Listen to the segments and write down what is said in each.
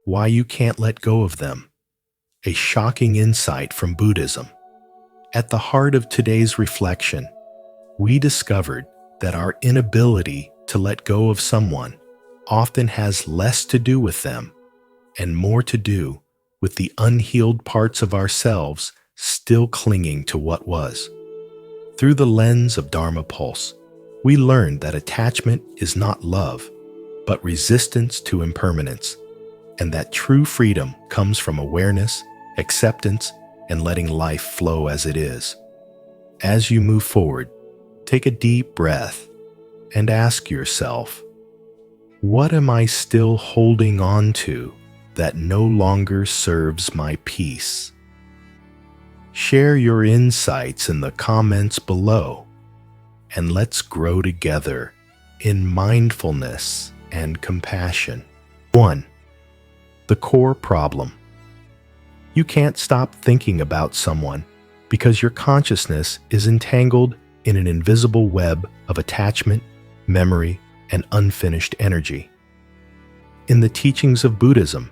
Why you can't let go of them. A shocking insight from Buddhism. At the heart of today's reflection, we discovered that our inability to let go of someone often has less to do with them and more to do with the unhealed parts of ourselves still clinging to what was. Through the lens of Dharma Pulse, we learned that attachment is not love, but resistance to impermanence, and that true freedom comes from awareness, acceptance, and letting life flow as it is. As you move forward, take a deep breath and ask yourself, what am I still holding on to that no longer serves my peace? Share your insights in the comments below, and let's grow together in mindfulness and compassion. 1. The core problem. You can't stop thinking about someone because your consciousness is entangled in an invisible web of attachment, memory, and unfinished energy. In the teachings of Buddhism,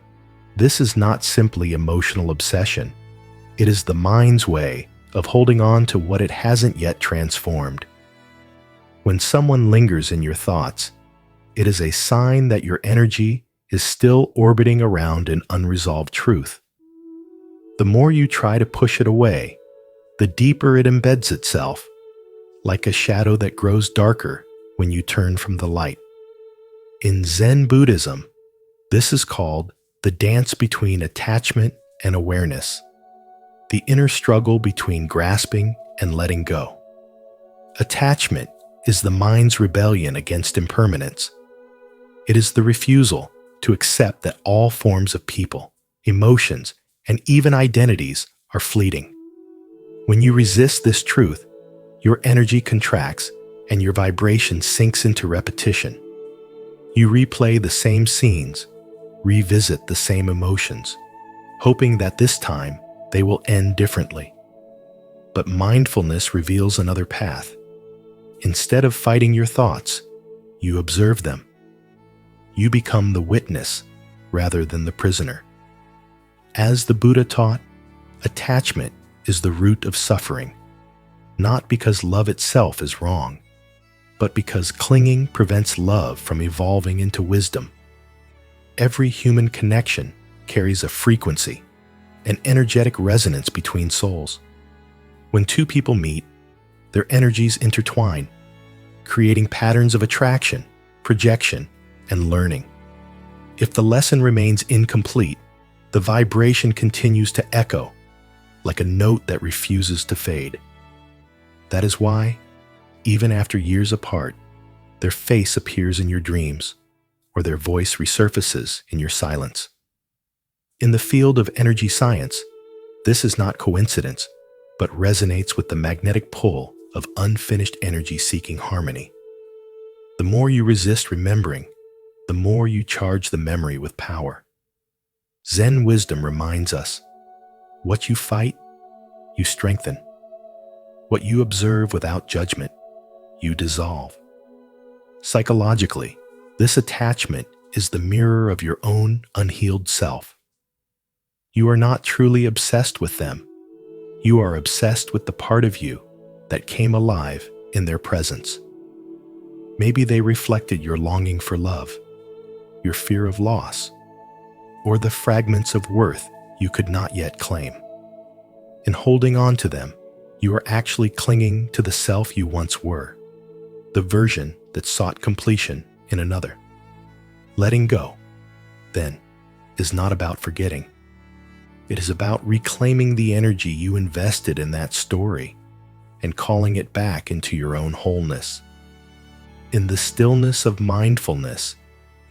this is not simply emotional obsession. It is the mind's way of holding on to what it hasn't yet transformed. When someone lingers in your thoughts, it is a sign that your energy is still orbiting around an unresolved truth. The more you try to push it away, the deeper it embeds itself, like a shadow that grows darker when you turn from the light. In Zen Buddhism, this is called the dance between attachment and awareness, the inner struggle between grasping and letting go. Attachment is the mind's rebellion against impermanence. It is the refusal to accept that all forms of people, emotions, and even identities are fleeting. When you resist this truth, your energy contracts and your vibration sinks into repetition. You replay the same scenes, revisit the same emotions, hoping that this time they will end differently. But mindfulness reveals another path. Instead of fighting your thoughts, you observe them. You become the witness rather than the prisoner. As the Buddha taught, attachment is the root of suffering, not because love itself is wrong, but because clinging prevents love from evolving into wisdom. Every human connection carries a frequency, an energetic resonance between souls. When two people meet, their energies intertwine, creating patterns of attraction, projection, and learning. If the lesson remains incomplete, the vibration continues to echo, like a note that refuses to fade. That is why, even after years apart, their face appears in your dreams, or their voice resurfaces in your silence. In the field of energy science, this is not coincidence, but resonates with the magnetic pull of unfinished energy seeking harmony. The more you resist remembering, the more you charge the memory with power. Zen wisdom reminds us, what you fight, you strengthen. What you observe without judgment, you dissolve. Psychologically, this attachment is the mirror of your own unhealed self. You are not truly obsessed with them. You are obsessed with the part of you that came alive in their presence. Maybe they reflected your longing for love, your fear of loss, or the fragments of worth you could not yet claim. In holding on to them, you are actually clinging to the self you once were, the version that sought completion in another. Letting go, then, is not about forgetting. It is about reclaiming the energy you invested in that story and calling it back into your own wholeness. In the stillness of mindfulness,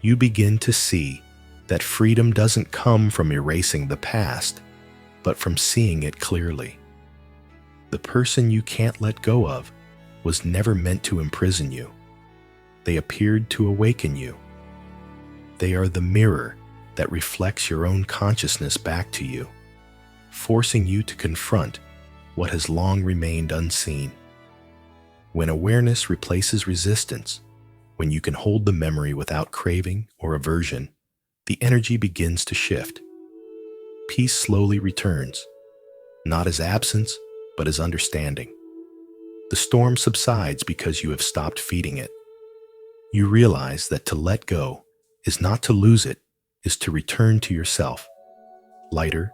you begin to see that freedom doesn't come from erasing the past, but from seeing it clearly. The person you can't let go of was never meant to imprison you. They appeared to awaken you. They are the mirror that reflects your own consciousness back to you, forcing you to confront what has long remained unseen. When awareness replaces resistance, when you can hold the memory without craving or aversion, the energy begins to shift. Peace slowly returns, not as absence, but as understanding. The storm subsides because you have stopped feeding it. You realize that to let go is not to lose it, is to return to yourself, lighter,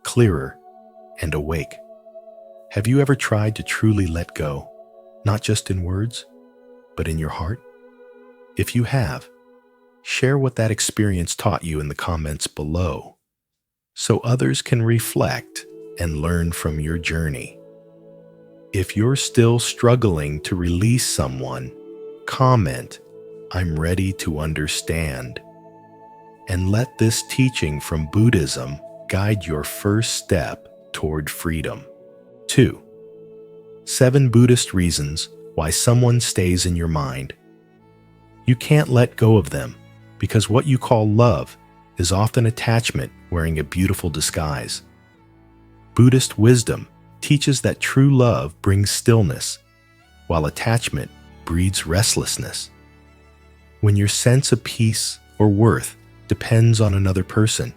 clearer, and awake. Have you ever tried to truly let go, not just in words, but in your heart? If you have, share what that experience taught you in the comments below, so others can reflect and learn from your journey. If you're still struggling to release someone, comment, "I'm ready to understand." And let this teaching from Buddhism guide your first step toward freedom. 2. 7 Buddhist reasons why someone stays in your mind. You can't let go of them because what you call love is often attachment wearing a beautiful disguise. Buddhist wisdom teaches that true love brings stillness, while attachment breeds restlessness. When your sense of peace or worth depends on another person,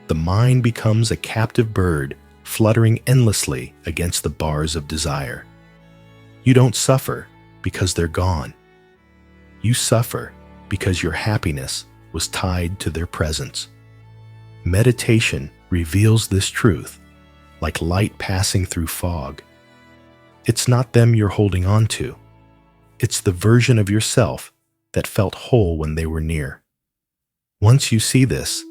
the mind becomes a captive bird fluttering endlessly against the bars of desire. You don't suffer because they're gone. You suffer because your happiness was tied to their presence. Meditation reveals this truth, like light passing through fog. It's not them you're holding on to. It's the version of yourself that felt whole when they were near. Once you see this,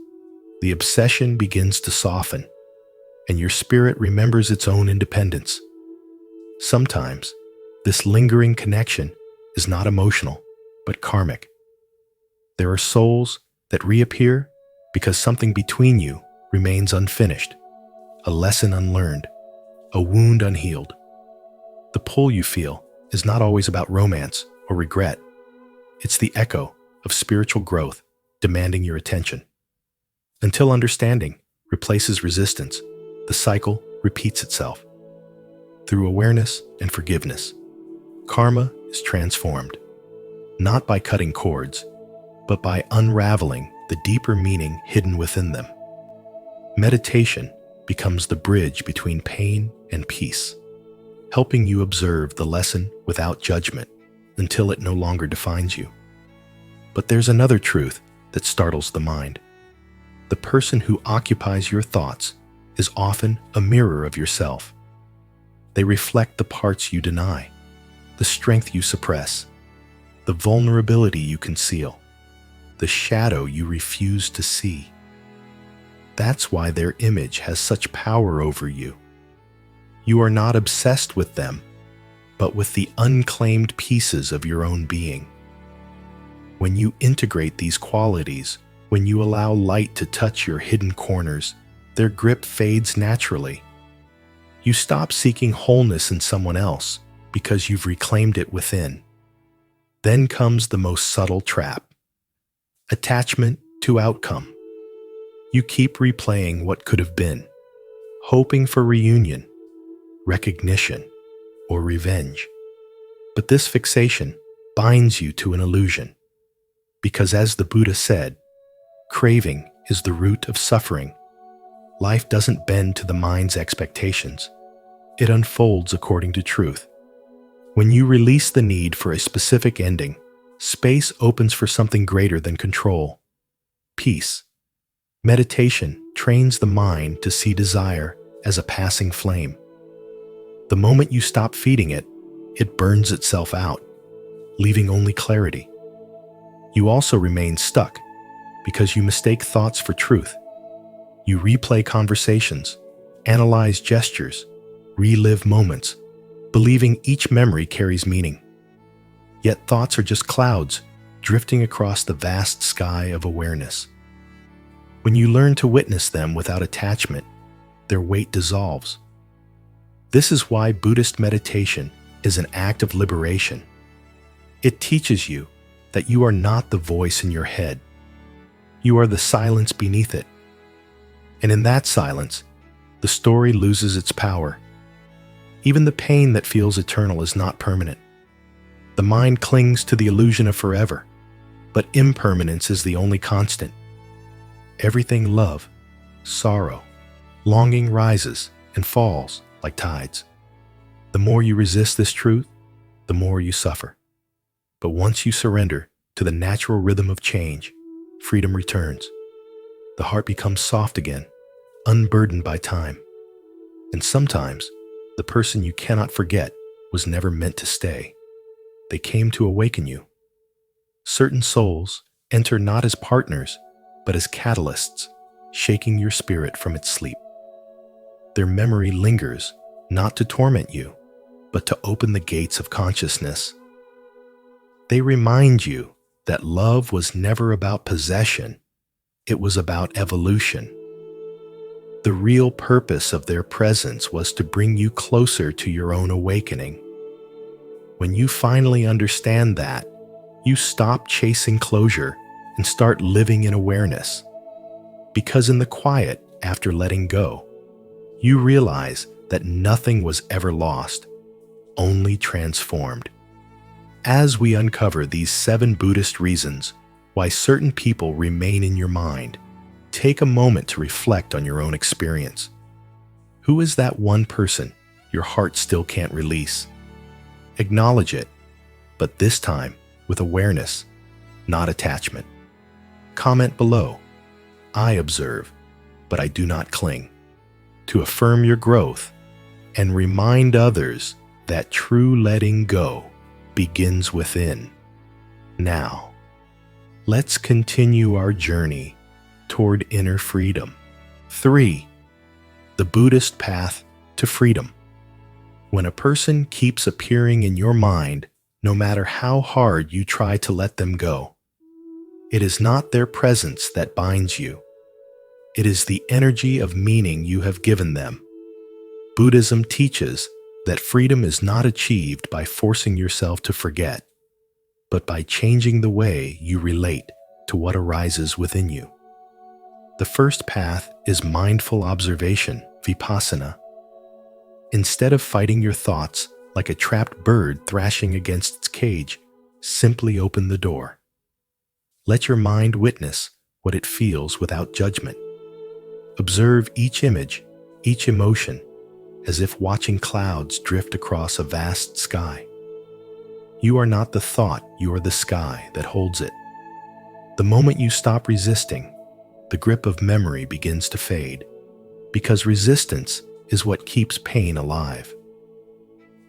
the obsession begins to soften, and your spirit remembers its own independence. Sometimes, this lingering connection is not emotional, but karmic. There are souls that reappear because something between you remains unfinished, a lesson unlearned, a wound unhealed. The pull you feel is not always about romance or regret. It's the echo of spiritual growth demanding your attention. Until understanding replaces resistance, the cycle repeats itself. Through awareness and forgiveness, karma is transformed, not by cutting cords, but by unraveling the deeper meaning hidden within them. Meditation becomes the bridge between pain and peace, helping you observe the lesson without judgment until it no longer defines you. But there's another truth that startles the mind. The person who occupies your thoughts is often a mirror of yourself. They reflect the parts you deny, the strength you suppress, the vulnerability you conceal, the shadow you refuse to see. That's why their image has such power over you. You are not obsessed with them, but with the unclaimed pieces of your own being. When you integrate these qualities, when you allow light to touch your hidden corners, their grip fades naturally. You stop seeking wholeness in someone else because you've reclaimed it within. Then comes the most subtle trap: attachment to outcome. You keep replaying what could have been, hoping for reunion, recognition, or revenge. But this fixation binds you to an illusion, because as the Buddha said, craving is the root of suffering. Life doesn't bend to the mind's expectations. It unfolds according to truth. When you release the need for a specific ending, space opens for something greater than control: peace. Meditation trains the mind to see desire as a passing flame. The moment you stop feeding it, it burns itself out, leaving only clarity. You also remain stuck because you mistake thoughts for truth. You replay conversations, analyze gestures, relive moments, believing each memory carries meaning. Yet thoughts are just clouds drifting across the vast sky of awareness. When you learn to witness them without attachment, their weight dissolves. This is why Buddhist meditation is an act of liberation. It teaches you that you are not the voice in your head. You are the silence beneath it. And in that silence, the story loses its power. Even the pain that feels eternal is not permanent. The mind clings to the illusion of forever, but impermanence is the only constant. Everything love, sorrow, longing rises and falls like tides. The more you resist this truth, the more you suffer. But once you surrender to the natural rhythm of change, freedom returns. The heart becomes soft again, unburdened by time. And sometimes, the person you cannot forget was never meant to stay. They came to awaken you. Certain souls enter not as partners, but as catalysts, shaking your spirit from its sleep. Their memory lingers, not to torment you, but to open the gates of consciousness. They remind you that love was never about possession, it was about evolution. The real purpose of their presence was to bring you closer to your own awakening. When you finally understand that, you stop chasing closure and start living in awareness. Because in the quiet after letting go, you realize that nothing was ever lost, only transformed. As we uncover these 7 Buddhist reasons why certain people remain in your mind, take a moment to reflect on your own experience. Who is that one person your heart still can't release? Acknowledge it, but this time with awareness, not attachment. Comment below, I observe, but I do not cling, to affirm your growth and remind others that true letting go begins within. Now, let's continue our journey toward inner freedom. 3. The Buddhist path to freedom. When a person keeps appearing in your mind, no matter how hard you try to let them go, it is not their presence that binds you. It is the energy of meaning you have given them. Buddhism teaches that freedom is not achieved by forcing yourself to forget, but by changing the way you relate to what arises within you. The first path is mindful observation, vipassana. Instead of fighting your thoughts like a trapped bird thrashing against its cage, simply open the door. Let your mind witness what it feels without judgment. Observe each image, each emotion, as if watching clouds drift across a vast sky. You are not the thought, you are the sky that holds it. The moment you stop resisting, the grip of memory begins to fade, because resistance is what keeps pain alive.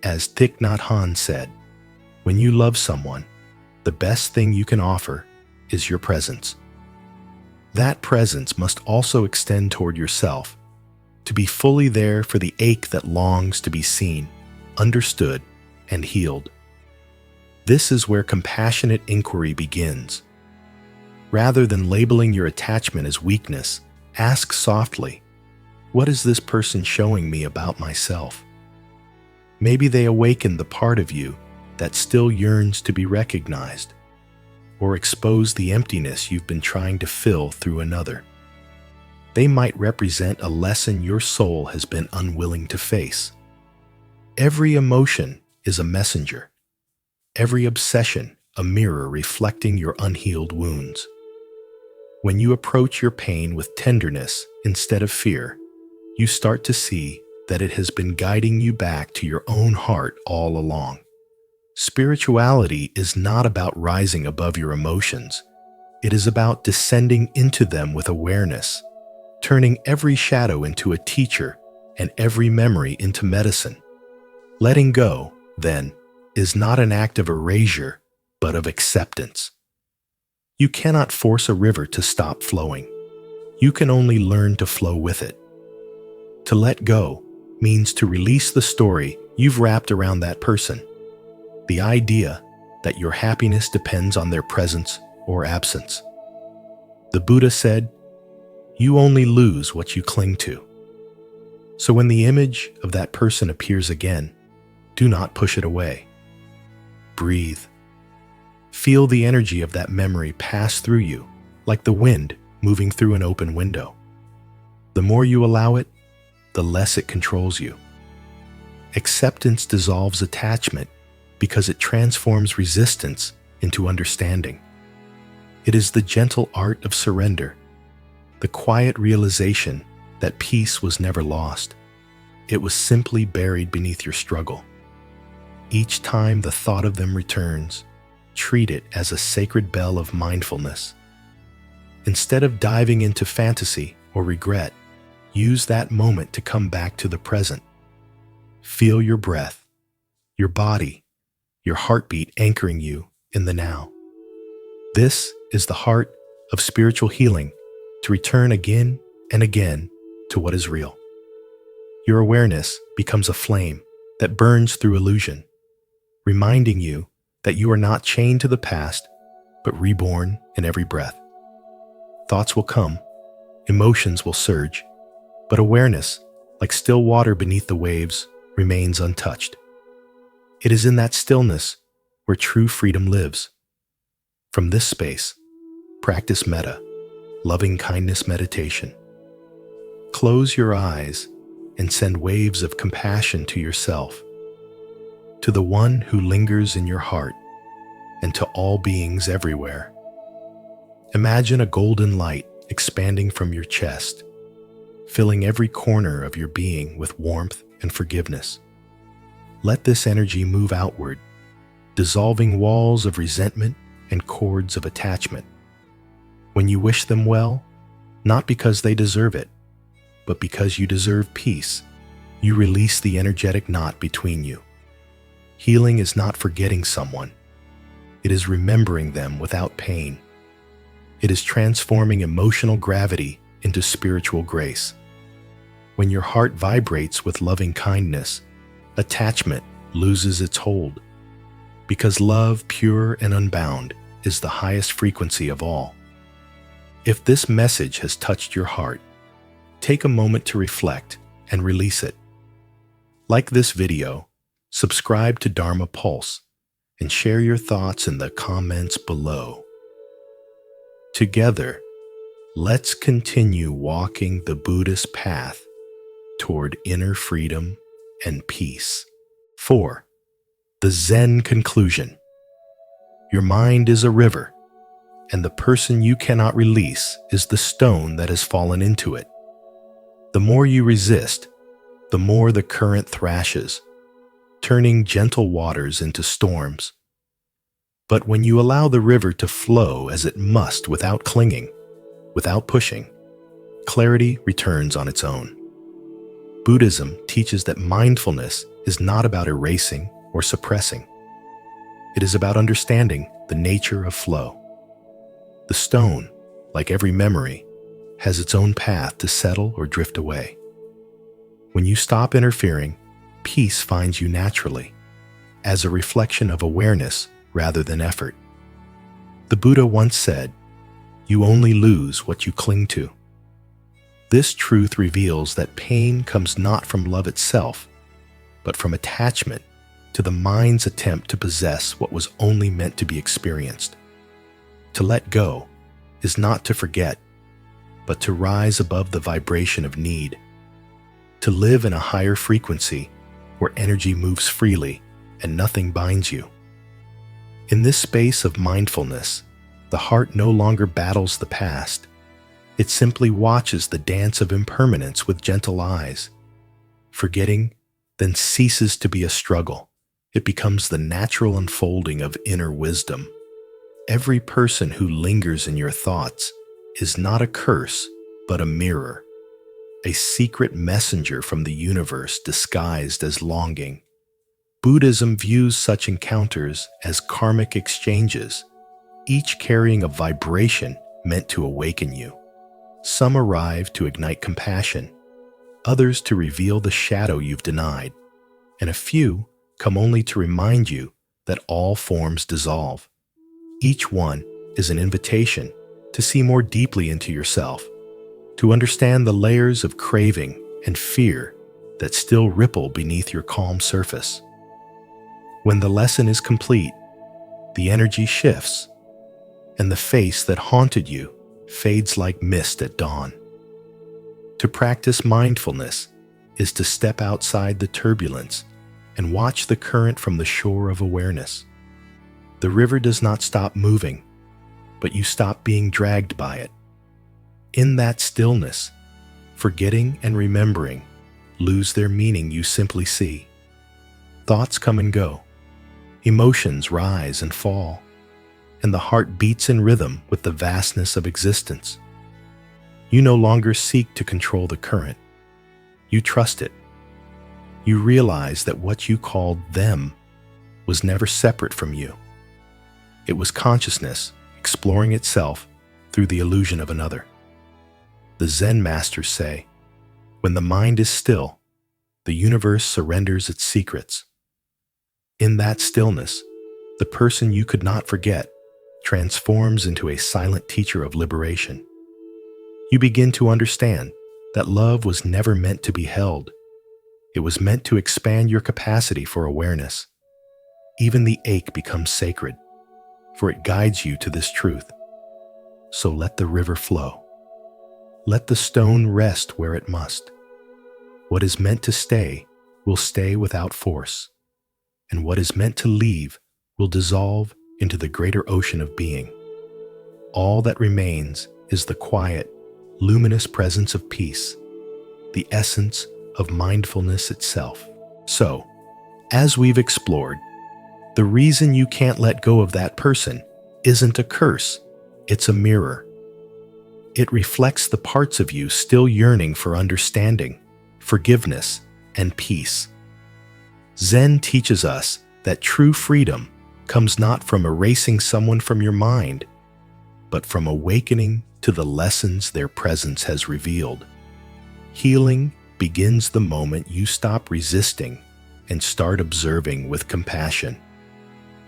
As Thich Nhat Hanh said, when you love someone, the best thing you can offer is your presence. That presence must also extend toward yourself, to be fully there for the ache that longs to be seen, understood, and healed. This is where compassionate inquiry begins. Rather than labeling your attachment as weakness, ask softly, what is this person showing me about myself? Maybe they awaken the part of you that still yearns to be recognized, or expose the emptiness you've been trying to fill through another. They might represent a lesson your soul has been unwilling to face. Every emotion is a messenger. Every obsession a mirror reflecting your unhealed wounds. When you approach your pain with tenderness instead of fear, you start to see that it has been guiding you back to your own heart all along. Spirituality is not about rising above your emotions. It is about descending into them with awareness, turning every shadow into a teacher and every memory into medicine. Letting go, then, is not an act of erasure, but of acceptance. You cannot force a river to stop flowing. You can only learn to flow with it. To let go means to release the story you've wrapped around that person, the idea that your happiness depends on their presence or absence. The Buddha said, "You only lose what you cling to." So when the image of that person appears again, do not push it away. Breathe. Feel the energy of that memory pass through you, like the wind moving through an open window. The more you allow it, the less it controls you. Acceptance dissolves attachment because it transforms resistance into understanding. It is the gentle art of surrender, the quiet realization that peace was never lost. It was simply buried beneath your struggle. Each time the thought of them returns, treat it as a sacred bell of mindfulness. Instead of diving into fantasy or regret, use that moment to come back to the present. Feel your breath, your body, your heartbeat anchoring you in the now. This is the heart of spiritual healing, to return again and again to what is real. Your awareness becomes a flame that burns through illusion, reminding you that you are not chained to the past, but reborn in every breath. Thoughts will come, emotions will surge, but awareness, like still water beneath the waves, remains untouched. It is in that stillness where true freedom lives. From this space, practice metta, loving kindness meditation. Close your eyes and send waves of compassion to yourself, to the one who lingers in your heart, and to all beings everywhere. Imagine a golden light expanding from your chest, filling every corner of your being with warmth and forgiveness. Let this energy move outward, dissolving walls of resentment and cords of attachment. When you wish them well, not because they deserve it, but because you deserve peace, you release the energetic knot between you. Healing is not forgetting someone. It is remembering them without pain. It is transforming emotional gravity into spiritual grace. When your heart vibrates with loving kindness, attachment loses its hold, because love, pure and unbound, is the highest frequency of all. If this message has touched your heart, take a moment to reflect and release it. Like this video, subscribe to Dharma Pulse, and share your thoughts in the comments below. Together, let's continue walking the Buddhist path toward inner freedom and peace. 4. The Zen conclusion. Your mind is a river, and the person you cannot release is the stone that has fallen into it. The more you resist, the more the current thrashes, turning gentle waters into storms. But when you allow the river to flow as it must without clinging, without pushing, clarity returns on its own. Buddhism teaches that mindfulness is not about erasing or suppressing. It is about understanding the nature of flow. The stone, like every memory, has its own path to settle or drift away. When you stop interfering, peace finds you naturally, as a reflection of awareness rather than effort. The Buddha once said, "You only lose what you cling to." This truth reveals that pain comes not from love itself, but from attachment to the mind's attempt to possess what was only meant to be experienced. To let go is not to forget, but to rise above the vibration of need, to live in a higher frequency where energy moves freely and nothing binds you. In this space of mindfulness, the heart no longer battles the past. It simply watches the dance of impermanence with gentle eyes. Forgetting then ceases to be a struggle. It becomes the natural unfolding of inner wisdom. Every person who lingers in your thoughts is not a curse, but a mirror, a secret messenger from the universe disguised as longing. Buddhism views such encounters as karmic exchanges, each carrying a vibration meant to awaken you. Some arrive to ignite compassion, others to reveal the shadow you've denied, and a few come only to remind you that all forms dissolve. Each one is an invitation to see more deeply into yourself, to understand the layers of craving and fear that still ripple beneath your calm surface. When the lesson is complete, the energy shifts, and the face that haunted you fades like mist at dawn. To practice mindfulness is to step outside the turbulence and watch the current from the shore of awareness. The river does not stop moving, but you stop being dragged by it. In that stillness, forgetting and remembering lose their meaning. You simply see. Thoughts come and go. Emotions rise and fall, and the heart beats in rhythm with the vastness of existence. You no longer seek to control the current. You trust it. You realize that what you called them was never separate from you. It was consciousness exploring itself through the illusion of another. The Zen masters say, when the mind is still, the universe surrenders its secrets. In that stillness, the person you could not forget transforms into a silent teacher of liberation. You begin to understand that love was never meant to be held. It was meant to expand your capacity for awareness. Even the ache becomes sacred, for it guides you to this truth. So let the river flow. Let the stone rest where it must. What is meant to stay will stay without force, and what is meant to leave will dissolve into the greater ocean of being. All that remains is the quiet, luminous presence of peace, the essence of mindfulness itself. So, as we've explored, the reason you can't let go of that person isn't a curse, it's a mirror. It reflects the parts of you still yearning for understanding, forgiveness, and peace. Zen teaches us that true freedom comes not from erasing someone from your mind, but from awakening to the lessons their presence has revealed. Healing begins the moment you stop resisting and start observing with compassion.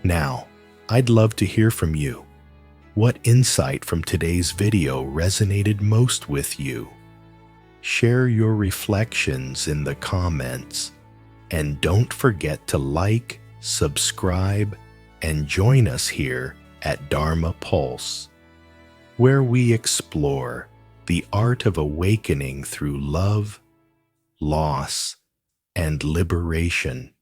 Now, I'd love to hear from you. What insight from today's video resonated most with you? Share your reflections in the comments. And don't forget to like, subscribe, and join us here at Dharma Pulse, where we explore the art of awakening through love, loss, and liberation.